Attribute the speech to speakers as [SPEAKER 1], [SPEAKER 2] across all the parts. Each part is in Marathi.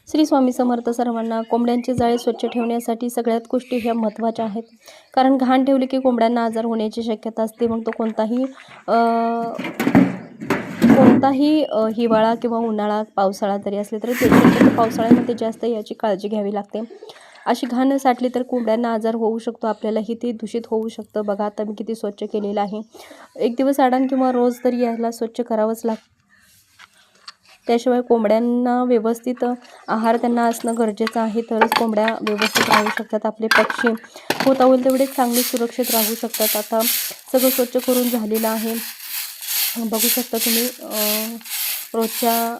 [SPEAKER 1] श्री स्वामी समर्थ सर्वांना. कोंबड्यांचे जाळे स्वच्छ ठेवण्यासाठी सगळ्यात गोष्टी ह्या महत्त्वाच्या आहेत. कारण घाण ठेवली की कोंबड्यांना आजार होण्याची शक्यता असते. मग तो कोणताही हिवाळा किंवा उन्हाळा, पावसाळा जरी असले तरी त्याच्यामध्ये पावसाळ्यामध्ये जास्त याची काळजी घ्यावी लागते. अशी घाण साठली तर कोंबड्यांना आजार होऊ शकतो, आपल्यालाही ते दूषित होऊ शकतं. बघा आता मी किती स्वच्छ केलेलं आहे. एक दिवस आडान किंवा रोज तरी याला स्वच्छ करावंच लागतं. त्याशिवाय कोंबड्यांना व्यवस्थित आहार त्यांना असणं गरजेचं आहे, तरच कोंबड्या व्यवस्थित राहू शकतात. आपले पक्षी होता होईल तेवढे चांगले सुरक्षित राहू शकतात. आता सगळं स्वच्छ करून झालेलं आहे. बघू शकता तुम्ही. रोजच्या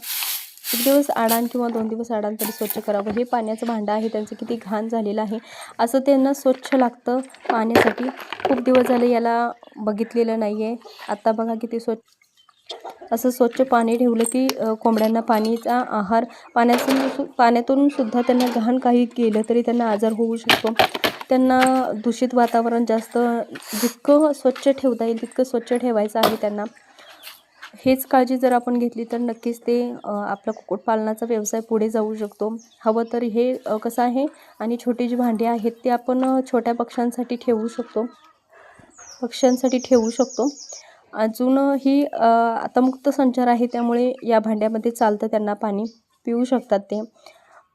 [SPEAKER 1] एक दिवस आडान किंवा 2 दिवस आडान तरी स्वच्छ करावं. हे पाण्याचं भांडं आहे, त्यांचं किती घाण झालेलं आहे. असं त्यांना स्वच्छ लागतं पाण्यासाठी. खूप दिवस झाले याला बघितलेलं नाही आहे. आता बघा किती स्वच्छ. असं स्वच्छ पाणी ठेवलं की कोंबड्यांना पाणीचा आहार पाण्यातून सुद्धा त्यांना घाण काही केलं तरी त्यांना आजार होऊ शकतो. त्यांना दूषित वातावरण जास्त जितकं स्वच्छ ठेवता येईल तितकं स्वच्छ ठेवायचं आहे त्यांना. हेच काळजी जर आपण घेतली तर नक्कीच ते आपला कुक्कुटपालनाचा व्यवसाय पुढे जाऊ शकतो. हवं तर हे कसं आहे, आणि छोटी जी भांडी आहेत ते आपण छोट्या पक्ष्यांसाठी ठेवू शकतो. अजूनही आता मुक्त संचार आहे त्यामुळे या भांड्यामध्ये चालतं, त्यांना पाणी पिऊ शकतात ते.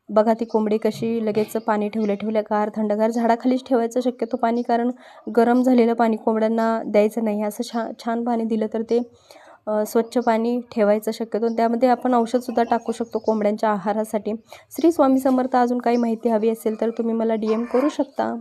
[SPEAKER 1] बघा ती कोंबडी कशी लगेच पाणी ठेवल्या गार थंडगार झाडाखालीच ठेवायचं शक्यतो पाणी, कारण गरम झालेलं पाणी कोंबड्यांना द्यायचं नाही. असं छान पाणी दिलं तर ते स्वच्छ पाणी ठेवायचं शक्यतो. त्यामध्ये आपण औषधसुद्धा टाकू शकतो कोंबड्यांच्या आहारासाठी. श्री स्वामी समर्थ. अजून काही माहिती हवी असेल तर तुम्ही मला DM करू शकता.